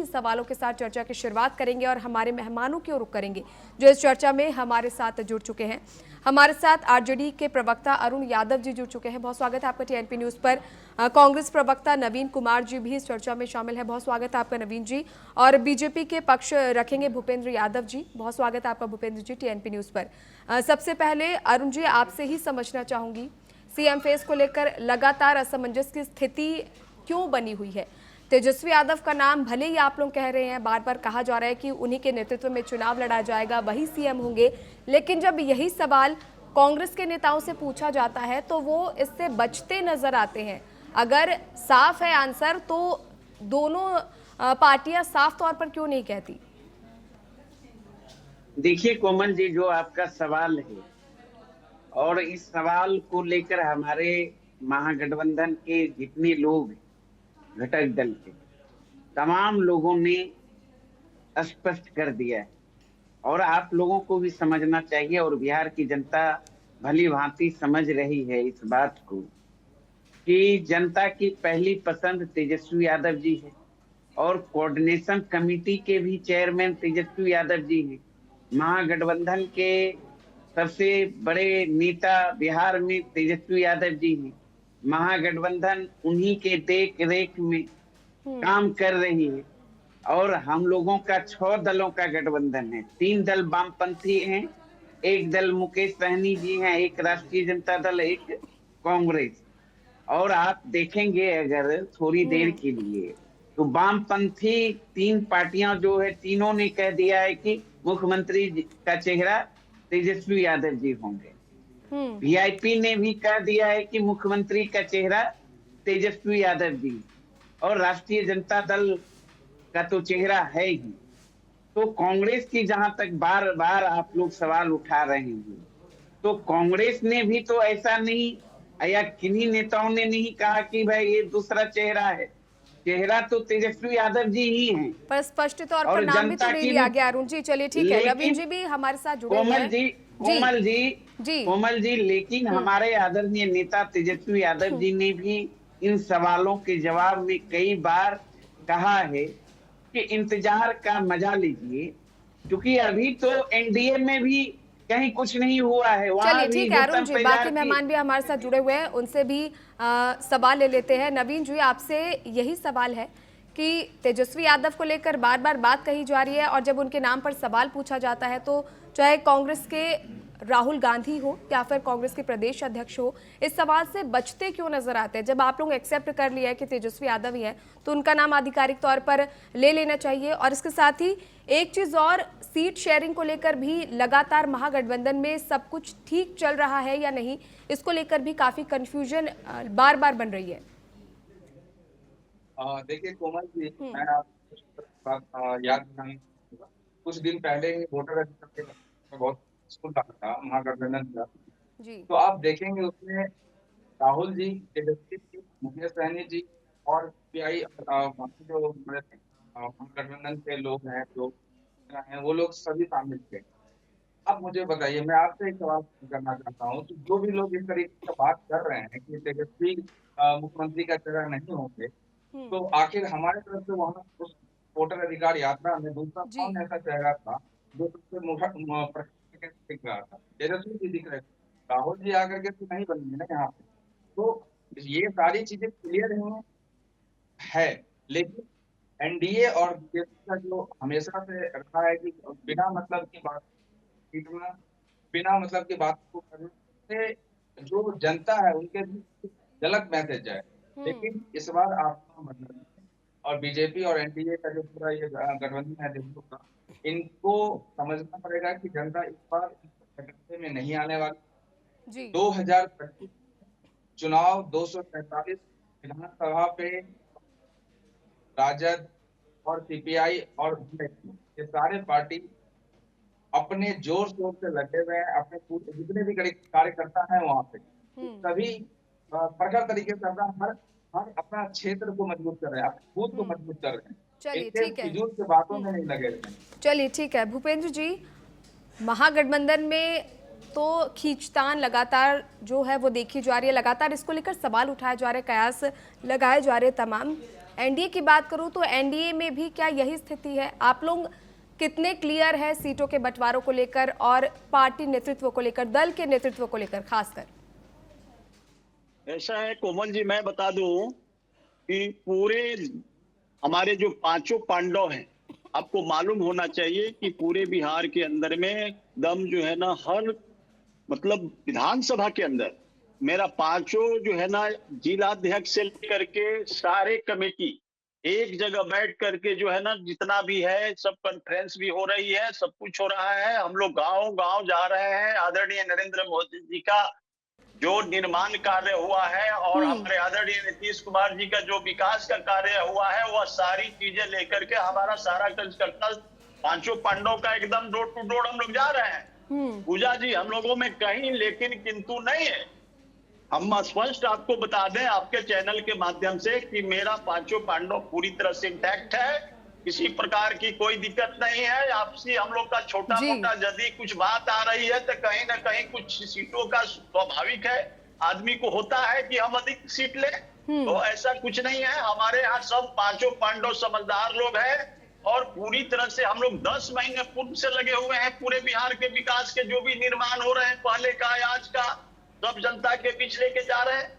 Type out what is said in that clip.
सवालों के साथ चर्चा की शुरुआत करेंगे और हमारे मेहमानों की ओर रुख करेंगे जो इस चर्चा में हमारे साथ जुड़ चुके हैं। हमारे साथ आरजेडी के प्रवक्ता अरुण यादव जी जुड़ चुके हैं, बहुत स्वागत है आपका टीएनपी न्यूज पर। कांग्रेस प्रवक्ता नवीन कुमार जी भी इस चर्चा में शामिल है, बहुत स्वागत है आपका नवीन जी। और बीजेपी के पक्ष रखेंगे भूपेंद्र यादव जी, बहुत स्वागत है आपका भूपेंद्र जी टीएनपी न्यूज पर। सबसे पहले अरुण जी, आपसे ही समझना चाहूंगी, सीएम फेस को लेकर लगातार असमंजस की स्थिति क्यों बनी हुई है? तेजस्वी यादव का नाम भले ही आप लोग कह रहे हैं, बार बार कहा जा रहा है कि उन्हीं के नेतृत्व में चुनाव लड़ा जाएगा, वही सीएम होंगे, लेकिन जब यही सवाल कांग्रेस के नेताओं से पूछा जाता है तो वो इससे बचते नजर आते हैं। अगर साफ है आंसर तो दोनों पार्टियां साफ तौर पर क्यों नहीं कहती? देखिए कोमल जी, जो आपका सवाल है और इस सवाल को लेकर हमारे महागठबंधन के जितने लोग घटक दल के तमाम लोगों ने स्पष्ट कर दिया है और आप लोगों को भी समझना चाहिए और बिहार की जनता भली भांति समझ रही है इस बात को कि जनता की पहली पसंद तेजस्वी यादव जी है और कोऑर्डिनेशन कमेटी के भी चेयरमैन तेजस्वी यादव जी हैं। महागठबंधन के सबसे बड़े नेता बिहार में तेजस्वी यादव जी हैं। महागठबंधन उन्हीं के देख रेख में काम कर रही है और हम लोगों का 6 दलों का गठबंधन है। 3 दल वामपंथी हैं, एक दल मुकेश सहनी जी हैं, एक राष्ट्रीय जनता दल, एक कांग्रेस। और आप देखेंगे अगर थोड़ी देर के लिए तो वामपंथी 3 पार्टियां जो है, तीनों ने कह दिया है कि मुख्यमंत्री का चेहरा तेजस्वी यादव जी होंगे। वीआईपी ने भी कह दिया है कि मुख्यमंत्री का चेहरा तेजस्वी यादव जी, और राष्ट्रीय जनता दल का तो चेहरा है ही। तो कांग्रेस की जहां तक बार बार आप लोग सवाल उठा रहे हैं, तो कांग्रेस ने भी तो ऐसा नहीं, या किन्हीं नेताओं ने नहीं कहा कि भाई ये दूसरा चेहरा है। चेहरा तो तेजस्वी यादव जी ही हैं। पर स्पष्ट तौर पर नाम भी तो नहीं लिया गया अरुण जी। चलिए ठीक है, नवीन जी भी हमारे साथ जुड़े हुए हैं। कोमल जी, लेकिन हमारे आदरणीय नेता तेजस्वी यादव जी ने भी इन सवालों के जवाब में कई बार कहा है कि इंतजार का मजा लीजिए, क्योंकि अभी तो एनडीए में भी कहीं कुछ नहीं हुआ है। चलिए ठीक है अरुण जी, बाकी मेहमान भी हमारे साथ जुड़े हुए हैं, उनसे भी सवाल ले लेते हैं। नवीन जी, आपसे यही सवाल है कि तेजस्वी यादव को लेकर बार बार बात कही जा रही है और जब उनके नाम पर सवाल पूछा जाता है तो चाहे कांग्रेस के राहुल गांधी हो या फिर कांग्रेस के प्रदेश अध्यक्ष हो, इस सवाल से बचते क्यों नजर आते हैं? जब आप लोग एक्सेप्ट कर लिया है कि तेजस्वी यादव ही है तो उनका नाम आधिकारिक तौर पर ले लेना चाहिए। और इसके साथ ही एक चीज और, सीट शेयरिंग को लेकर भी लगातार महागठबंधन में सब कुछ ठीक चल रहा है या नहीं, इसको लेकर भी काफी कंफ्यूजन बार बार बन रही है। देखिए कोमल जी, मैं आपको याद दिलाऊं, कुछ दिन पहले ही वोटर रजिस्टर में बहुत स्कूल था महागठबंधन का, तो आप देखेंगे उसमें राहुल जी, तेजस्वी जी, मुकेश सहनी जी और पीआई जो महागठबंधन के लोग हैं, जो हैं, वो लोग सभी शामिल थे। अब मुझे बताइए, मैं आपसे एक सवाल करना चाहता हूँ कि जो भी लोग इस तरीके से बात कर रहे हैं कि तेजस्वी मुख्यमंत्री का चेहरा नहीं होंगे, तो आखिर हमारे तरफ से वहां उस वोटर अधिकार यात्रा में दूसरा कौन ऐसा चेहरा था जो सबसे दिख रहा था? तेजस्वी जी दिख रहे थे, राहुल जी आकर के तो नहीं बनेंगे ना यहाँ पे। तो ये सारी चीजें क्लियर है, लेकिन एनडीए और बीजेपी का जो हमेशा से रखा है कि बिना मतलब की बात, बिना मतलब की बात को करने से जो जनता है उनके बीच गलत मैसेज है। लेकिन इस बार आपका मतलब और बीजेपी और एनडीए का जो पूरा ये गठबंधन है देशों का, इनको समझना पड़ेगा कि जनता इस बार गठबंधन में नहीं आने वाली। 2025 चुनाव 243 विधानसभा पे राजद और सीपीआई और ये सारे पार्टी अपने जोर शोर से लगे हुए हैं। अपने पूरे जितने भी कार्यकर्ता हैं वहां पे सभी प्रखर तरीके से हर अपना क्षेत्र को मजबूत कर रहे हैं, अपने बूथ को मजबूत कर रहे हैं। चलिए ठीक है, फिजूल की बातों में नहीं लगे हुए हैं। चलिए ठीक है भूपेंद्र जी, महागठबंधन में तो खींचतान लगातार जो है वो देखी जा रही है, लगातार इसको लेकर सवाल उठाए जा रहे हैं, कयास लगाए जा रहे हैं तमाम। एनडीए की बात करूं तो एनडीए में भी क्या यही स्थिति है? आप लोग कितने क्लियर है सीटों के बंटवारों को लेकर और पार्टी नेतृत्व को लेकर, दल के नेतृत्व को लेकर खासकर? ऐसा है कोमल जी, मैं बता दूं कि पूरे हमारे जो पांचों पांडव हैं, आपको मालूम होना चाहिए कि पूरे बिहार के अंदर में दम जो है ना, हर मतलब विधानसभा के अंदर मेरा पांचों जो है ना जिलाध्यक्ष से लेकर के सारे कमेटी एक जगह बैठ करके जो है ना, जितना भी है सब कॉन्फ्रेंस भी हो रही है, सब कुछ हो रहा है। हम लोग गांव गांव जा रहे हैं। आदरणीय नरेंद्र मोदी जी का जो निर्माण कार्य हुआ है और हमारे आदरणीय नीतीश कुमार जी का जो विकास का कार्य हुआ है, वह सारी चीजें लेकर के हमारा सारा कार्यकर्ता पांचों पांडव का एकदम डोर टू डोर हम लोग जा रहे हैं। पूजा जी, हम लोगों में कहीं लेकिन किंतु नहीं है। हम स्पष्ट आपको बता दें आपके चैनल के माध्यम से कि मेरा पांचों पांडव पूरी तरह से इंटैक्ट है, किसी प्रकार की कोई दिक्कत नहीं है। आपसी हम लोग का छोटा मोटा यदि कुछ बात आ रही है तो कहीं ना कहीं कुछ सीटों का स्वाभाविक है, आदमी को होता है कि हम अधिक सीट ले, तो ऐसा कुछ नहीं है। हमारे यहाँ सब पांचों पांडव समझदार लोग हैं और पूरी तरह से हम लोग 10 महीने पूर्व से लगे हुए हैं पूरे बिहार के विकास के जो भी निर्माण हो रहे हैं, पहले का आज का, सब जनता के बीच लेके जा रहे हैं।